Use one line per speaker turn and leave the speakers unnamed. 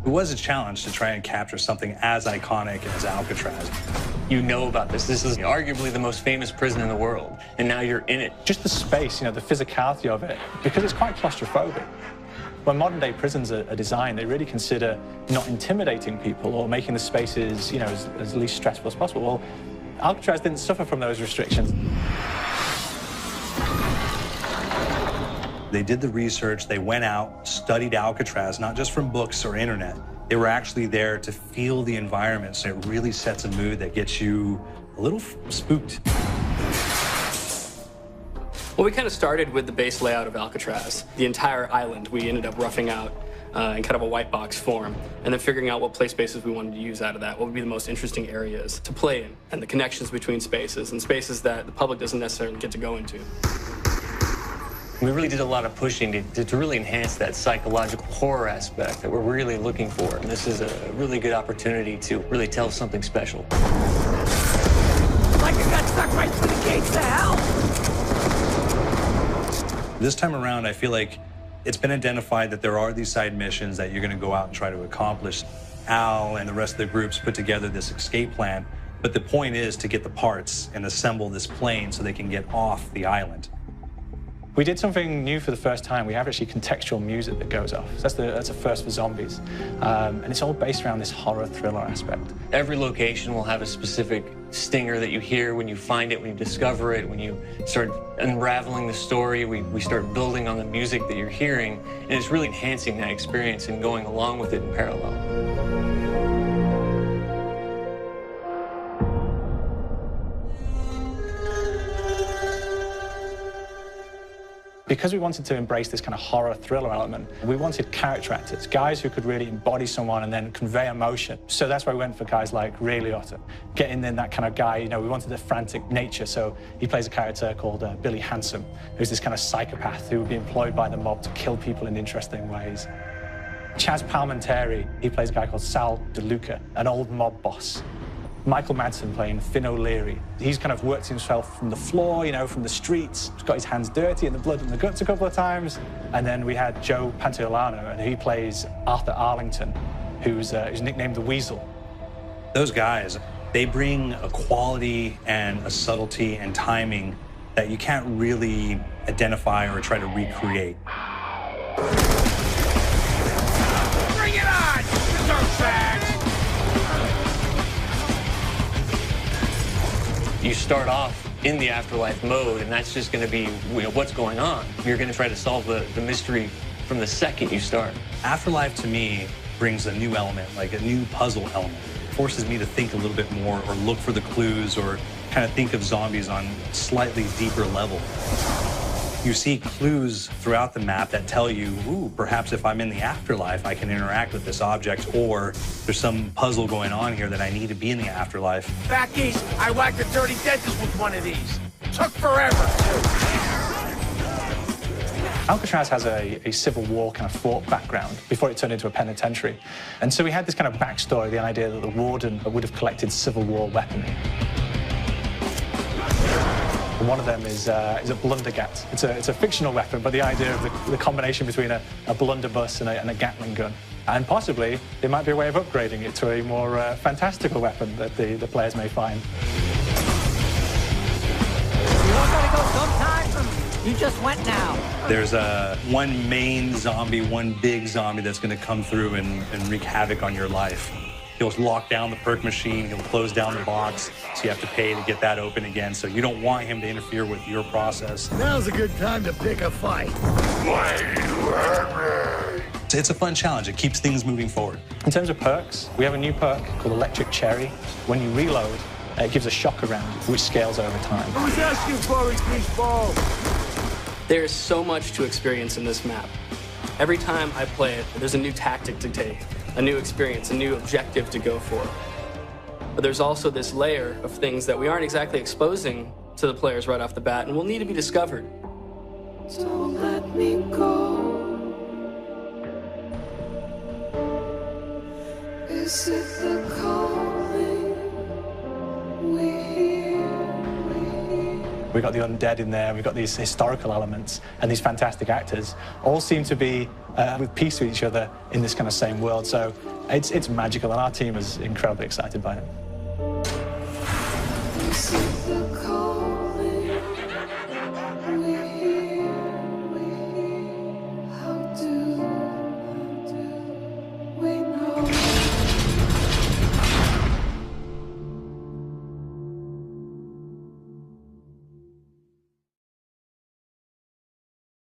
It was a challenge to try and capture something as iconic as Alcatraz.
You know about this. This is arguably the most famous prison in the world, and now you're in it.
Just the space, the physicality of it, because it's quite claustrophobic. When modern-day prisons are designed, they really consider not intimidating people or making the spaces, as least stressful as possible. Well, Alcatraz didn't suffer from those restrictions.
They did the research, they went out, studied Alcatraz, not just from books or internet. They were actually there to feel the environment, so it really sets a mood that gets you a little spooked.
Well, we kind of started with the base layout of Alcatraz. The entire island we ended up roughing out in kind of a white box form, and then figuring out what play spaces we wanted to use out of that, what would be the most interesting areas to play in, and the connections between spaces, and spaces that the public doesn't necessarily get to go into.
We really did a lot of pushing to really enhance that psychological horror aspect that we're really looking for. And this is a really good opportunity to really tell something special.
Like I got stuck right through the gates to hell!
This time around, I feel like it's been identified that there are these side missions that you're going to go out and try to accomplish. Al and the rest of the groups put together this escape plan, but the point is to get the parts and assemble this plane so they can get off the island.
We did something new for the first time. We have actually contextual music that goes off. That's a first for zombies. And it's all based around this horror thriller aspect.
Every location will have a specific stinger that you hear when you find it, when you discover it, when you start unraveling the story, we start building on the music that you're hearing, and it's really enhancing that experience and going along with it in parallel.
Because we wanted to embrace this kind of horror thriller element, we wanted character actors, guys who could really embody someone and then convey emotion. So that's why we went for guys like Ray Liotta. Getting in that kind of guy, we wanted a frantic nature, so he plays a character called Billy Handsome, who's this kind of psychopath who would be employed by the mob to kill people in interesting ways. Chaz Palminteri, he plays a guy called Sal DeLuca, an old mob boss. Michael Madsen playing Finn O'Leary. He's kind of worked himself from the floor, from the streets. He's got his hands dirty in the blood and the guts a couple of times. And then we had Joe Pantoliano, and he plays Arthur Arlington, who's nicknamed the Weasel.
Those guys, they bring a quality and a subtlety and timing that you can't really identify or try to recreate.
Bring it on, dirtbags!
You start off in the afterlife mode, and that's just going to be what's going on. You're going to try to solve the mystery from the second you start.
Afterlife, to me, brings a new element, like a new puzzle element. It forces me to think a little bit more or look for the clues or kind of think of zombies on a slightly deeper level. You see clues throughout the map that tell you, ooh, perhaps if I'm in the afterlife, I can interact with this object, or there's some puzzle going on here that I need to be in the afterlife.
Back east, I whacked a dirty dentist with one of these. Took forever, too.
Alcatraz has a Civil War kind of fort background before it turned into a penitentiary. And so we had this kind of backstory, the idea that the warden would have collected Civil War weaponry. One of them is a blundergat. It's a fictional weapon, but the idea of the combination between a blunderbuss and a Gatling gun. And possibly, there might be a way of upgrading it to a more fantastical weapon that the players may find.
You all gotta go sometime? You just went now.
There's one main zombie, one big zombie that's going to come through and wreak havoc on your life. He'll lock down the perk machine, he'll close down the box, so you have to pay to get that open again. So you don't want him to interfere with your process.
Now's a good time to pick a fight. Why do you hurt me?
It's a fun challenge. It keeps things moving forward.
In terms of perks, we have a new perk called Electric Cherry. When you reload, it gives a shock around, which scales over time.
Who's asking for it, greaseball?
There's so much to experience in this map. Every time I play it, there's a new tactic to take, a new experience, a new objective to go for. But there's also this layer of things that we aren't exactly exposing to the players right off the bat and will need to be discovered.
Don't let me go. Is it the calling we hear?
we've got the undead in there, we've got these historical elements, and these fantastic actors all seem to be with peace with each other in this kind of same world. So it's magical, and our team is incredibly excited by it.